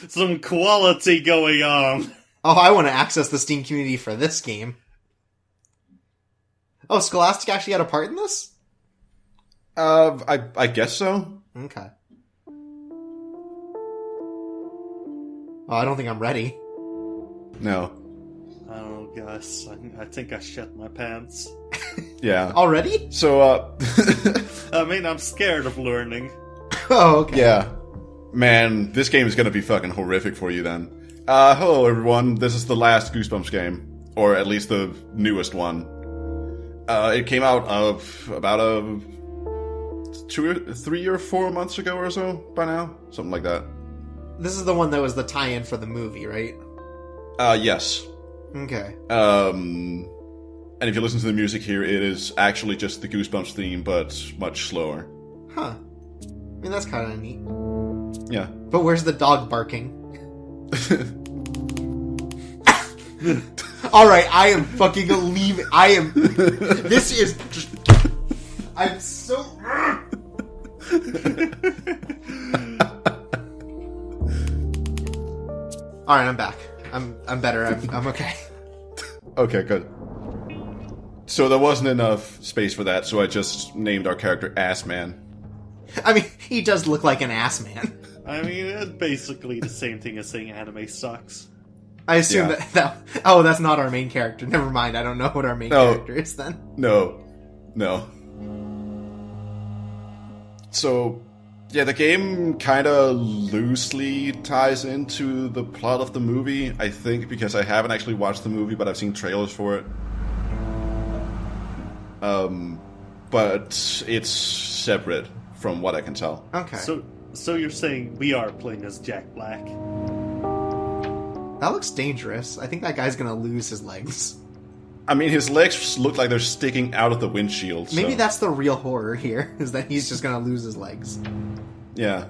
Some quality going on. Oh, I want to access the Steam community for this game. Oh, Scholastic actually had a part in this? I guess so. Okay. Oh, I don't think I'm ready. No. Oh, gosh. I think I shit my pants. Yeah. Already? So, I mean, I'm scared of learning. Oh, okay. yeah. Man, this game is gonna be fucking horrific for you then. Hello everyone, this is the last Goosebumps game. Or at least the newest one. It came out of about 3 or 4 months ago or so by now. Something like that. This is the one that was the tie-in for the movie, right? Yes. Okay. And if you listen to the music here, it is actually just the Goosebumps theme, but much slower. Huh. I mean, that's kind of neat. Yeah. But where's the dog barking? Alright, I am fucking leaving. This is just... I'm so... Alright, I'm back. I'm better. I'm okay. Okay, good. So there wasn't enough space for that, so I just named our character Ass Man. I mean, he does look like an ass man. I mean, it's basically the same thing as saying anime sucks. I assume Yeah. that... Oh, that's not our main character. Never mind, I don't know what our main character is then. No. So, yeah, the game kind of loosely ties into the plot of the movie, I think, because I haven't actually watched the movie, but I've seen trailers for it. But it's separate from what I can tell. Okay. So you're saying we are playing as Jack Black? That looks dangerous. I think that guy's gonna lose his legs. I mean, his legs look like they're sticking out of the windshield. Maybe so. that's the real horror here, is that he's just gonna lose his legs. Yeah.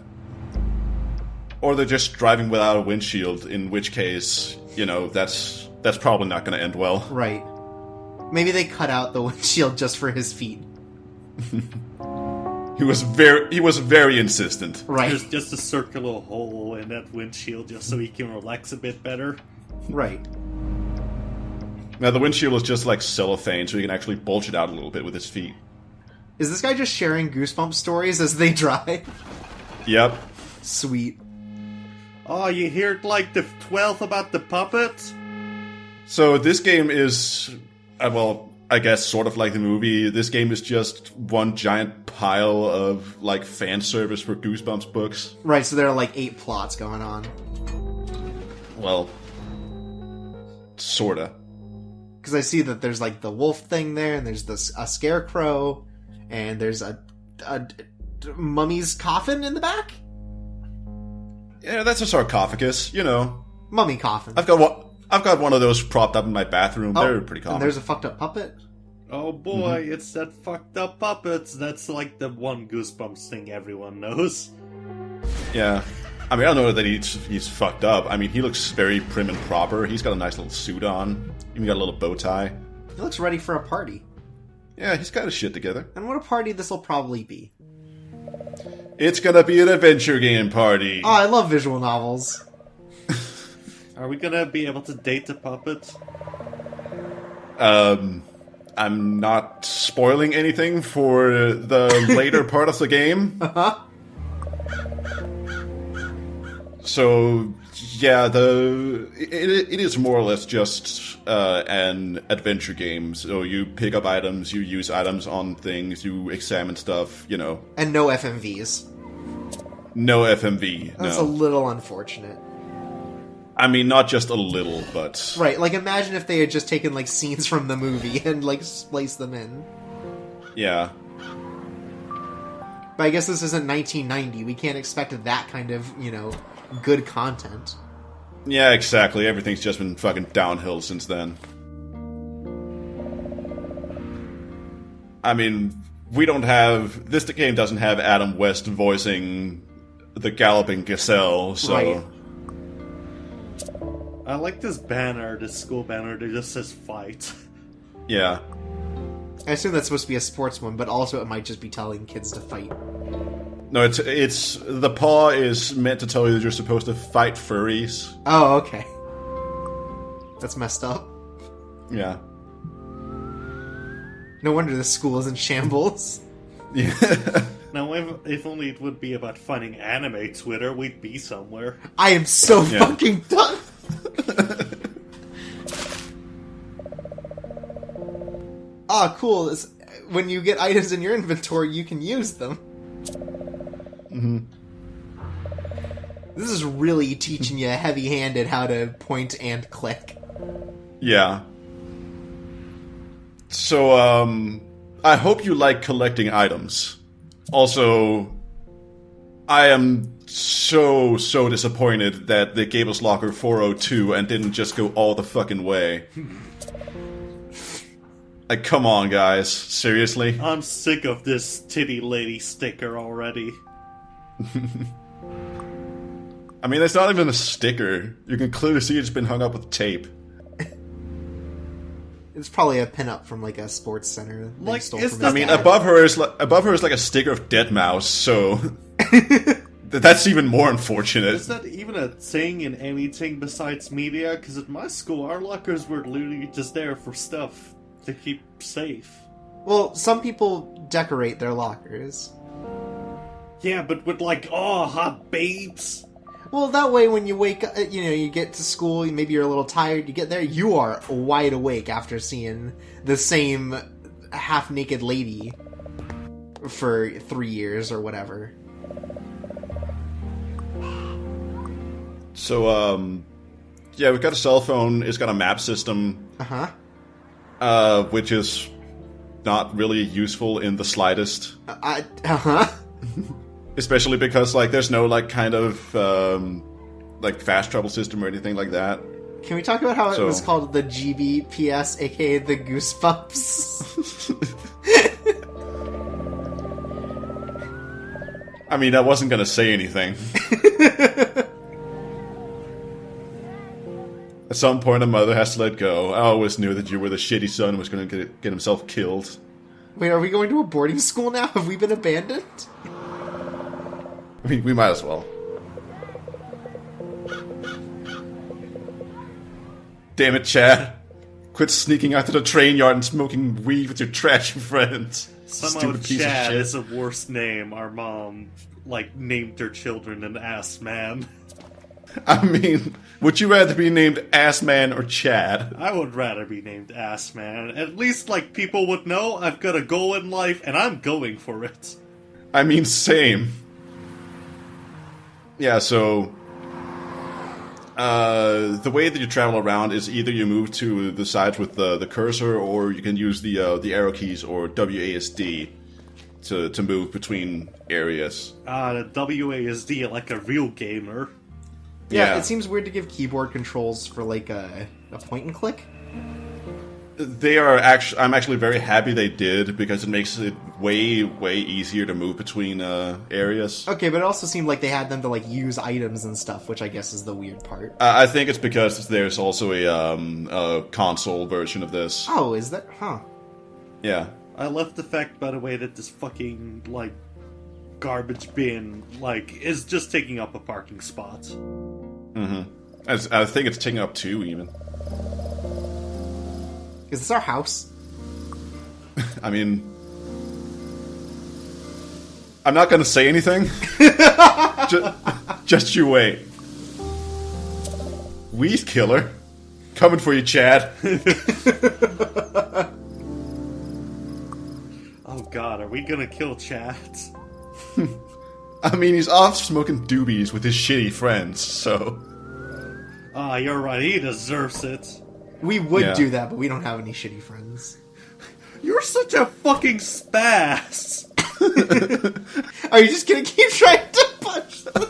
Or they're just driving without a windshield, in which case, that's probably not going to end well. Right. Maybe they cut out the windshield just for his feet. He was very insistent. Right. There's just a circular hole in that windshield just so he can relax a bit better. Right. Now, the windshield is just like cellophane, so he can actually bulge it out a little bit with his feet. Is this guy just sharing Goosebumps stories as they drive? Yep. Sweet. Oh, you heard like the 12th about the puppet? So this game is, well, I guess sort of like the movie. This game is just one giant pile of, like, fan service for Goosebumps books. Right, so there are like 8 plots going on. Well, sorta. Because I see that there's like the wolf thing there, and there's a scarecrow, and there's a mummy's coffin in the back? Yeah, that's a sarcophagus, Mummy coffin. I've got one of those propped up in my bathroom. They're pretty common. And there's a fucked up puppet? Oh boy, It's that fucked up puppets. That's like the one Goosebumps thing everyone knows. Yeah. I mean, I don't know that he's fucked up. I mean, he looks very prim and proper. He's got a nice little suit on. Even got a little bow tie. He looks ready for a party. Yeah, he's got his shit together. And what a party this will probably be. It's gonna be an adventure game party. Oh, I love visual novels. Are we gonna be able to date the puppet? I'm not spoiling anything for the later part of the game. Uh-huh. So, yeah, it is more or less just an adventure game. So you pick up items, you use items on things, you examine stuff, And no FMVs. No FMV, That's no. a little unfortunate. I mean, not just a little, but... Right, like imagine if they had just taken like scenes from the movie and like spliced them in. Yeah. But I guess this isn't 1990. We can't expect that kind of, good content. Yeah, exactly. Everything's just been fucking downhill since then. I mean, this game doesn't have Adam West voicing the Galloping Gazelle, so... Right. I like this banner, this school banner that just says fight. Yeah. I assume that's supposed to be a sports one, but also it might just be telling kids to fight. No, it's the paw is meant to tell you that you're supposed to fight furries. Oh, okay. That's messed up. Yeah. No wonder the school is in shambles. Yeah. Now, if only it would be about finding anime Twitter, we'd be somewhere. I am so fucking done. Ah, cool. When you get items in your inventory, you can use them. Mm-hmm. This is really teaching you heavy-handed how to point and click. Yeah. So, I hope you like collecting items. Also, I am so disappointed that they gave us Locker 402 and didn't just go all the fucking way. Like, come on, guys. Seriously? I'm sick of this titty lady sticker already. I mean, it's not even a sticker. You can clearly see it's been hung up with tape. It's probably a pinup from like a sports center. Like, stole is from that- I his mean, dad. above her is like a sticker of Deadmau5, so that's even more unfortunate. Is that even a thing in anything besides media? Because at my school, our lockers were literally just there for stuff to keep safe. Well, some people decorate their lockers. Yeah, but with like, oh, hot babes. Well, that way when you wake up, you get to school, maybe you're a little tired, you get there, you are wide awake after seeing the same half-naked lady for 3 years or whatever. So, yeah, we've got a cell phone. It's got a map system, Uh-huh. which is not really useful in the slightest. Uh-huh. Especially because, like, there's no, like, kind of, like, fast travel system or anything like that. Can we talk about how it So- was called the GBPS, aka the Goosebumps? I mean, I wasn't gonna say anything. At some point, a mother has to let go. I always knew that you were the shitty son who was gonna get himself killed. Wait, are we going to a boarding school now? Have we been abandoned? I mean, we might as well. Damn it, Chad. Quit sneaking out to the train yard and smoking weed with your trashy friends. Somehow Stupid piece of Chad shit. is a worse name. Our mom, like, named their children an ass man. I mean, would you rather be named Ass Man or Chad? I would rather be named ass man. At least, like, people would know I've got a goal in life, and I'm going for it. I mean, same. Yeah, so the way that you travel around is either you move to the sides with the cursor, or you can use the arrow keys or WASD to move between areas. The WASD, like a real gamer. Yeah, Yeah. it seems weird to give keyboard controls for like a point and click. I'm actually very happy they did, because it makes it way easier to move between areas. Okay, but it also seemed like they had them to like use items and stuff, which I guess is the weird part. I think it's because there's also a console version of this. Oh, is that? Huh. Yeah. I love the fact, by the way, that this fucking, like, garbage bin, like, is just taking up a parking spot. Mm-hmm. I think it's taking up 2, even. Is this our house? I mean, I'm not gonna say anything. just you wait. Weed killer, coming for you, Chad. Oh god, are we gonna kill Chad? I mean, he's off smoking doobies with his shitty friends, so. Ah, you're right, he deserves it. We would Yeah. do that, but we don't have any shitty friends. You're such a fucking spaz! Are you just gonna keep trying to punch them?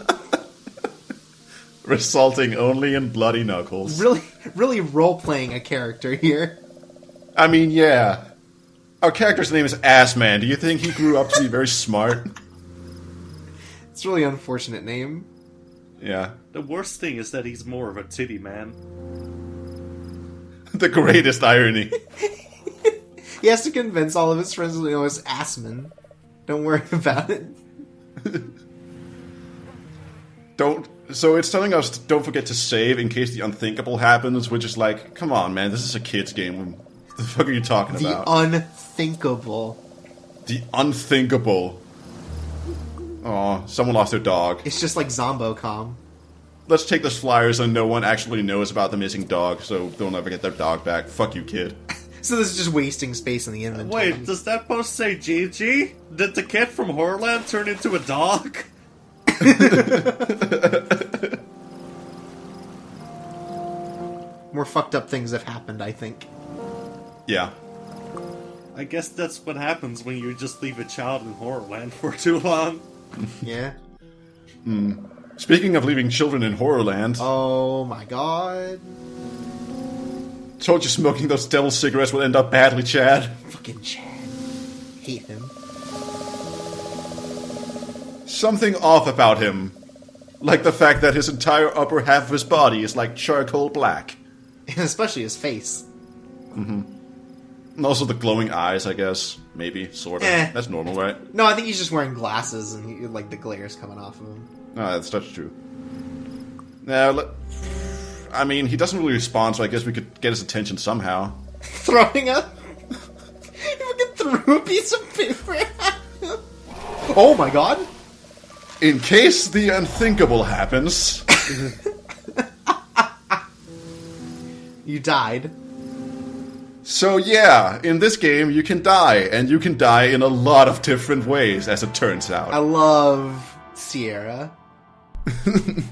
Resulting only in bloody knuckles. Really role-playing a character here. I mean, yeah. Our character's name is Assman. Do you think he grew up to be very smart? It's a really unfortunate name. Yeah. The worst thing is that he's more of a titty man. The greatest irony. He has to convince all of his friends to know it's Assman. Don't worry about it. So it's telling us don't forget to save in case the unthinkable happens, which is like, come on, man, this is a kid's game. What the fuck are you talking about? The unthinkable. The unthinkable. Aw, someone lost their dog. It's just like Zombocom. Let's take this flyer so no one actually knows about the missing dog, so they'll never get their dog back. Fuck you, kid. So this is just wasting space in the inventory. Wait, does that post say Gigi? Did the kid from Horrorland turn into a dog? More fucked up things have happened, I think. Yeah. I guess that's what happens when you just leave a child in Horrorland for too long. Yeah. Speaking of leaving children in Horrorland, Oh my god. told you smoking those devil cigarettes will end up badly, Chad. Fucking Chad. Hate him. Something off about him. Like the fact that his entire upper half of his body is like charcoal black. And especially his face. And also the glowing eyes, I guess. Maybe, sort of. That's normal, right? No, I think he's just wearing glasses and like the glare's coming off of him. No, that's true. Now, I mean, he doesn't really respond, so I guess we could get his attention somehow. Throwing a... He fucking threw a piece of paper at him. Oh my god. In case the unthinkable happens... You died. So yeah, in this game you can die, and you can die in a lot of different ways, as it turns out. I love Sierra. To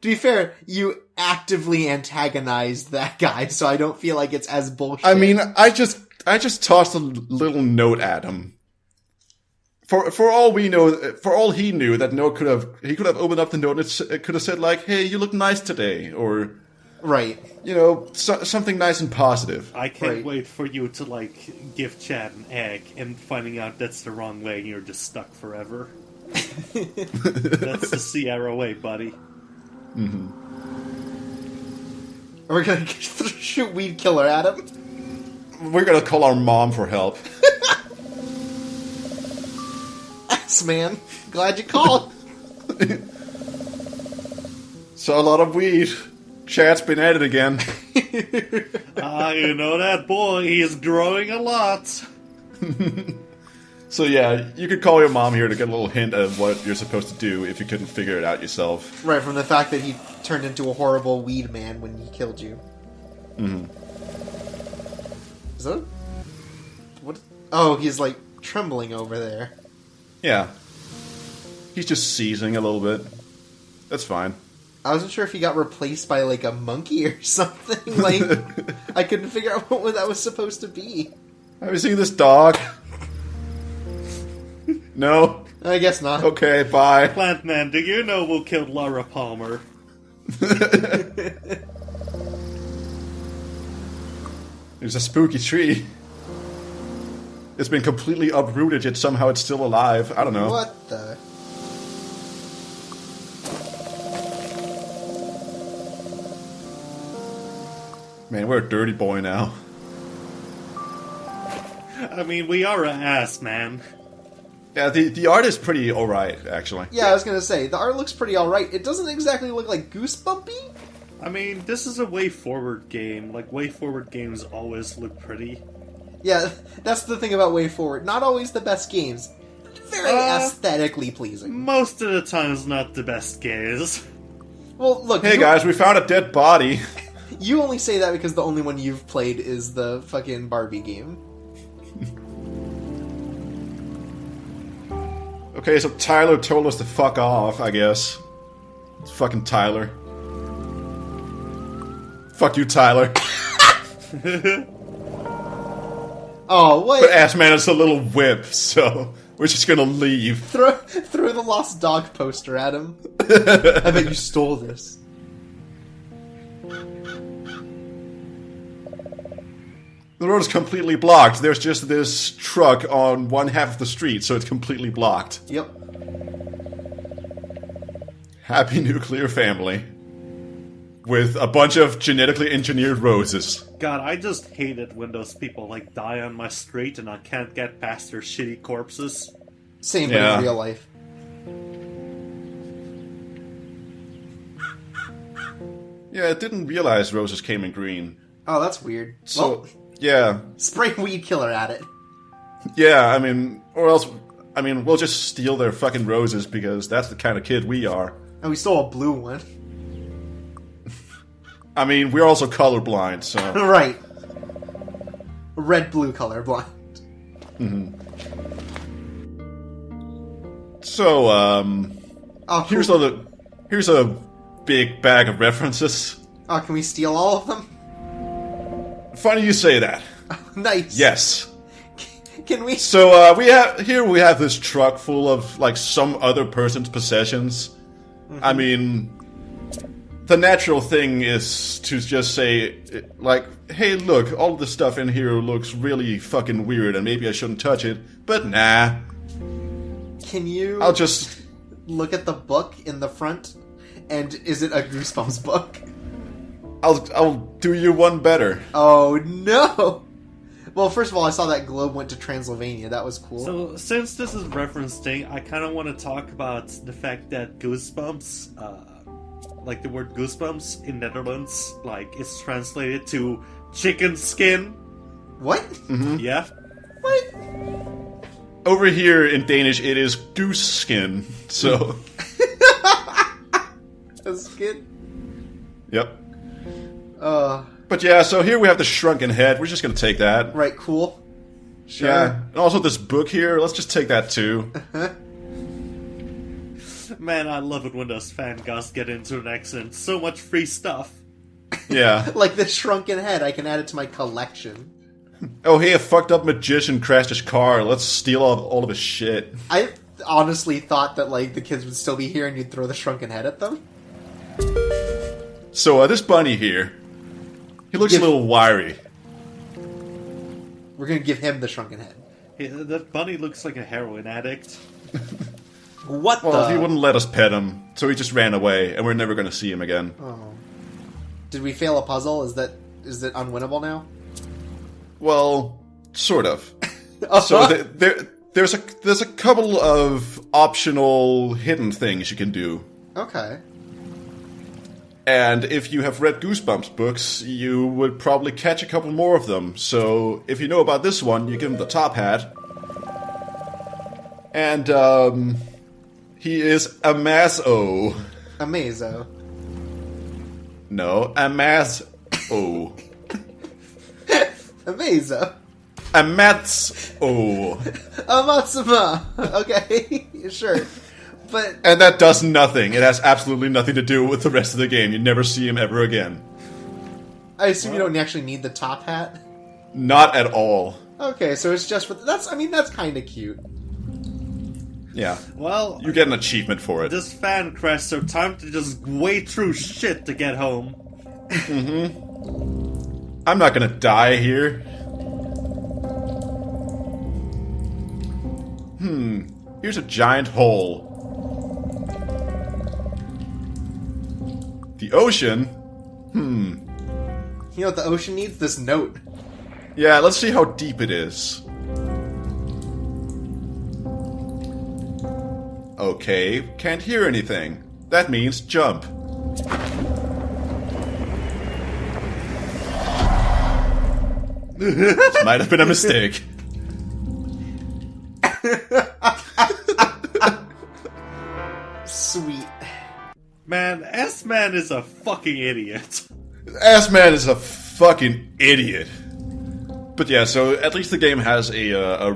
be fair, you actively antagonized that guy, so I don't feel like it's as bullshit. I mean, I just tossed a little note at him. For all we know, for all he knew, that note he could have opened up the note and it could have said like, "Hey, you look nice today," or right, you know, something nice and positive. I can't Right. wait for you to, like, give Chad an egg and finding out that's the wrong way and you're just stuck forever. That's the Sierra way, buddy. we're gonna shoot Weed Killer at him. We're gonna call our mom for help. Ass man, glad you called. Saw a lot of weed. Chad's been at it again. You know that boy, he's growing a lot. So yeah, you could call your mom here to get a little hint of what you're supposed to do if you couldn't figure it out yourself. Right, from the fact that he turned into a horrible weed man when he killed you. Is that... What? Oh, he's like trembling over there. Yeah. He's just seizing a little bit. That's fine. I wasn't sure if he got replaced by like a monkey or something. Like, I couldn't figure out what that was supposed to be. Have you seen this dog? No? I guess not. Okay, bye. Plant Man, do you know we'll kill Laura Palmer? There's a spooky tree. It's been completely uprooted, yet somehow it's still alive. I don't know. What the... Man, we're a dirty boy now. I mean, we are an ass, man. Yeah, the art is pretty alright, actually. Yeah, I was gonna say, the art looks pretty alright. It doesn't exactly look like Goosebumpy. I mean, this is a WAYFORWARD game. Like, WAYFORWARD games always look pretty. Yeah, that's the thing about WAYForward. Not always the best games. Very aesthetically pleasing. Most of the times, not the best games. Well, look. Hey guys, we found a dead body. You only say that because the only one you've played is the fucking Barbie game. Okay, so Tyler told us to fuck off, I guess. It's fucking Tyler. Fuck you, Tyler. Oh, wait. But Ass Man is a little whip, so we're just gonna leave. Throw the lost dog poster at him. I bet you stole this. The road is completely blocked. There's just this truck on one half of the street, so it's completely blocked. Yep. Happy nuclear family. With a bunch of genetically engineered roses. God, I just hate it when those people, like, die on my street and I can't get past their shitty corpses. Same, but Yeah. in real life. Yeah, I didn't realize roses came in green. Oh, that's weird. So, Well, yeah. spray weed killer at it. Yeah, I mean, or else, I mean, we'll just steal their fucking roses because that's the kind of kid we are. And we stole a blue one. I mean, we're also colorblind, so... Right. Red-blue colorblind. So, Oh, cool. here's a big bag of references. Oh, can we steal all of them? Funny you say that. Nice. Yes. Can we? So, we have this truck full of, like, some other person's possessions. I mean, the natural thing is to just say, like, hey, look, all the stuff in here looks really fucking weird, and maybe I shouldn't touch it, but nah. Can you I'll just... look at the book in the front? And is it a Goosebumps book? I'll do you one better. Oh, no! Well, first of all, I saw that globe went to Transylvania. That was cool. So, since this is referencing, I kind of want to talk about the fact that Goosebumps, like the word Goosebumps in Netherlands, like, it's translated to chicken skin. What? Yeah. What? Over here in Danish, it is goose skin, so... A skin? Yep. Uh, But yeah, so here we have the shrunken head. We're just gonna take that. right, cool. Sure. Yeah. And also this book here, let's just take that too. Man, I love it when those fan guys get into an accent. So much free stuff. Yeah. Like the shrunken head, I can add it to my collection. Oh, hey, a fucked up magician crashed his car. Let's steal all of his shit. I honestly thought that, like, the kids would still be here and you'd throw the shrunken head at them. So, this bunny here, he looks a little wiry. We're gonna give him the shrunken head. Hey, that bunny looks like a heroin addict. What Well, the? he wouldn't let us pet him, so he just ran away, and we're never gonna see him again. Oh. Did we fail a puzzle? Is it unwinnable now? Well, sort of. So there's a couple of optional hidden things you can do. Okay. And if you have read Goosebumps books, you would probably catch a couple more of them. So if you know about this one, you give him the top hat. And, he is a Mazo. Amazo. No, a Mazo. Amazo. A Matzo. Amatsuma. Okay, sure. But And that does nothing. It has absolutely nothing to do with the rest of the game. You never see him ever again. I assume you don't actually need the top hat. Not at all. Okay, so it's just for that's kind of cute. Yeah. Well, You get an achievement for it. this fan crash, so time to just wade through shit to get home. I'm not gonna die here. Here's a giant hole. The ocean? You know what the ocean needs? This note. Yeah, let's see how deep it is. Okay, can't hear anything. That means jump. This might have been a mistake. Sweet. Man, S-Man is a fucking idiot. Ass-Man is a fucking idiot. But yeah, so at least the game has a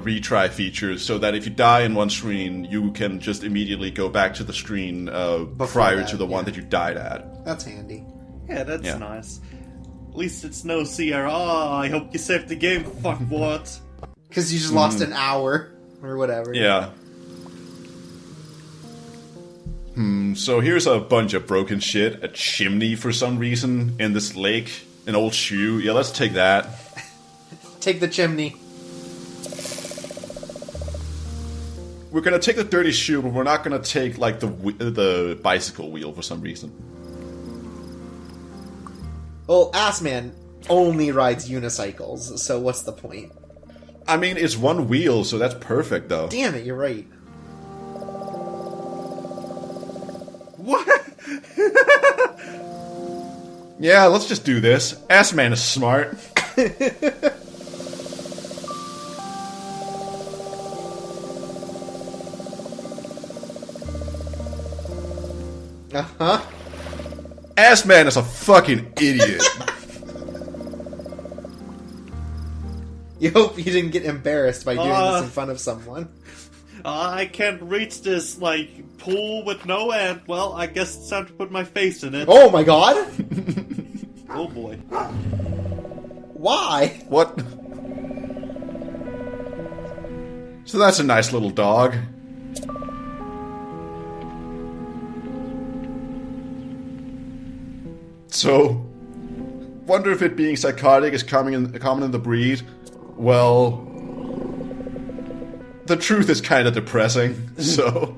retry feature, so that if you die in one screen, you can just immediately go back to the screen prior that, to the one yeah. that you died at. That's handy. Yeah, that's Yeah. nice. At least it's no Sierra. Oh, I hope you saved the game, fuck what? Because you just lost an hour or whatever. Yeah. So here's a bunch of broken shit. A chimney for some reason in this lake. An old shoe. Yeah, let's take that. Take the chimney. We're gonna take the dirty shoe, but we're not gonna take, like, the bicycle wheel for some reason. Well, Assman only rides unicycles, so what's the point? I mean, it's one wheel, so that's perfect, though. Damn it, you're right. Yeah, let's just do this. Ass-Man is smart. Uh-huh. Ass-Man is a fucking idiot. You hope you didn't get embarrassed by doing this in front of someone. I can't reach this, pool with no end. Well, I guess it's time to put my face in it. Oh my god! Oh boy. Why? What? So that's a nice little dog. So, wonder if it being psychotic is common in the breed. Well, the truth is kind of depressing, so...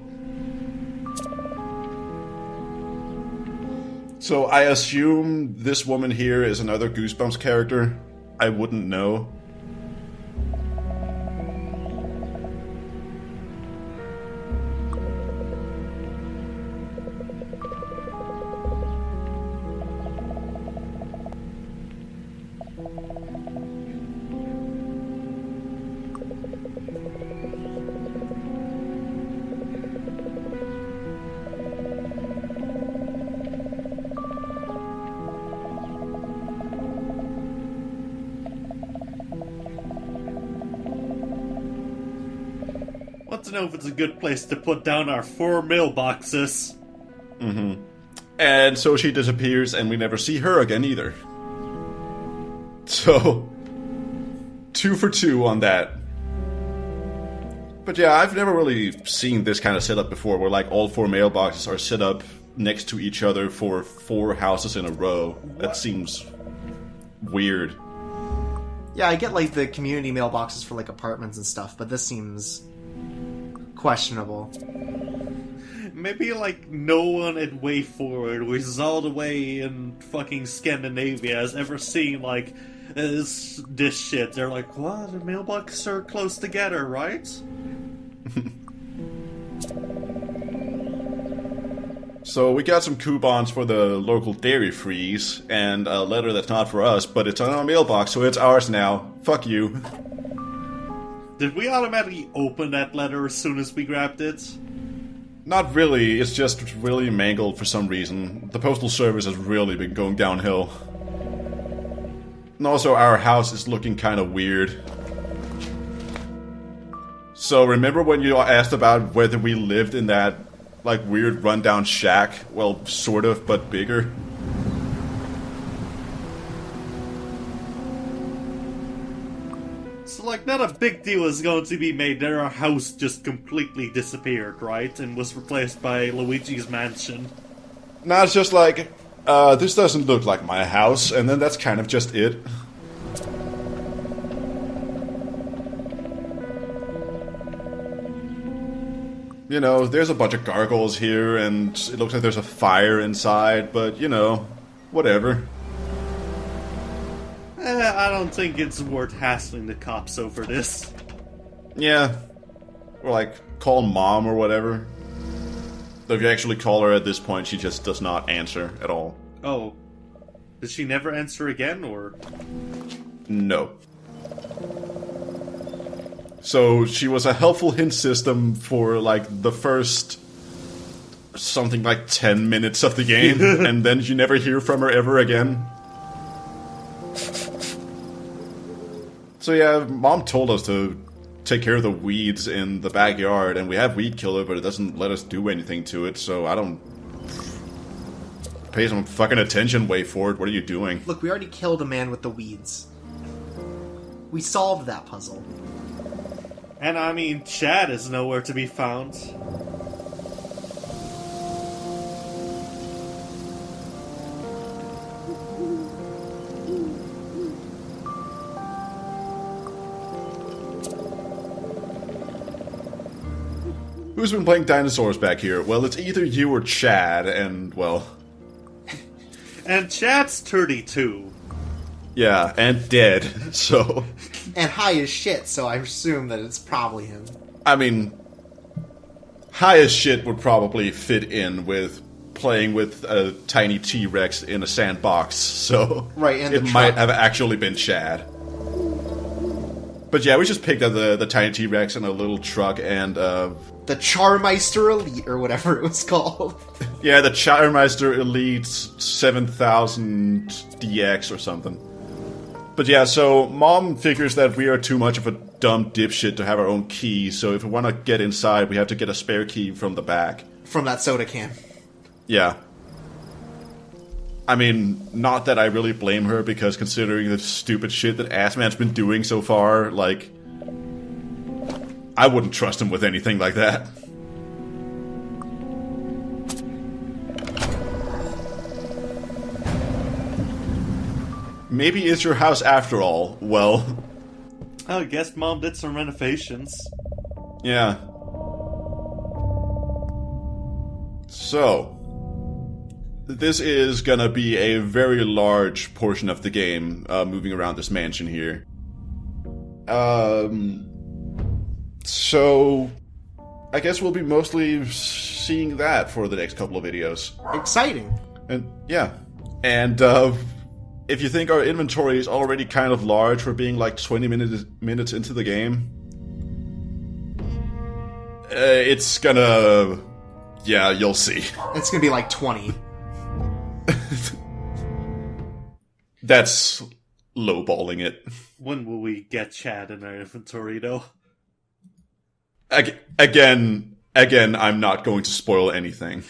So I assume this woman here is another Goosebumps character. I wouldn't know. Want to know if it's a good place to put down our 4 mailboxes. Mm-hmm. And so she disappears, and we never see her again either. So, 2 for 2 on that. But yeah, I've never really seen this kind of setup before, where all 4 mailboxes are set up next to each other for 4 houses in a row. That seems weird. Yeah, I get the community mailboxes for apartments and stuff, but this seems questionable. Maybe no one at WAYFORWARD, which is all the way in fucking Scandinavia, has ever seen this shit. They're like, what? The mailboxes are close together, right? So we got some coupons for the local dairy freeze, and a letter that's not for us, but it's on our mailbox, so it's ours now. Fuck you. Did we automatically open that letter as soon as we grabbed it? Not really, it's just really mangled for some reason. The postal service has really been going downhill. And also our house is looking kind of weird. So remember when you asked about whether we lived in that, weird rundown shack? Well, sort of, but bigger. So, not a big deal is going to be made that our house just completely disappeared, right? And was replaced by Luigi's mansion. Nah, it's just this doesn't look like my house, and then that's kind of just it. You know, there's a bunch of gargoyles here, and it looks like there's a fire inside, but, whatever. I don't think it's worth hassling the cops over this. Yeah. Or, call mom or whatever. Though if you actually call her at this point, she just does not answer at all. Oh. Did she never answer again, or...? No. So, she was a helpful hint system for, the first... something 10 minutes of the game, and then you never hear from her ever again. So yeah, Mom told us to take care of the weeds in the backyard, and we have weed killer, but it doesn't let us do anything to it, so I don't... Pay some fucking attention, WAYFORWARD. What are you doing? Look, we already killed a man with the weeds. We solved that puzzle. And I mean, Chad is nowhere to be found. Who's been playing dinosaurs back here? Well, it's either you or Chad, and, well... And Chad's 32. Yeah, and dead, so... And high as shit, so I assume that it's probably him. I mean... High as shit would probably fit in with playing with a tiny T-Rex in a sandbox, so Right, and it the might truck. have actually been Chad. But yeah, we just picked up the tiny T-Rex in a little truck, and The Charmeister Elite, or whatever it was called. yeah, the Charmeister Elite 7000 DX or something. But yeah, so Mom figures that we are too much of a dumb dipshit to have our own key, so if we want to get inside, we have to get a spare key from the back. From that soda can. Yeah. I mean, not that I really blame her, because considering the stupid shit that Assman's been doing so far, like, I wouldn't trust him with anything like that. Maybe it's your house after all. Well, I guess Mom did some renovations. yeah. So, this is gonna be a very large portion of the game, moving around this mansion here. So, I guess we'll be mostly seeing that for the next couple of videos. Exciting. And, yeah. And, if you think our inventory is already kind of large for being like 20 minutes into the game, it's gonna... Yeah, you'll see. It's gonna be like 20. That's lowballing it. When will we get Chad in our inventory, though? Again, I'm not going to spoil anything.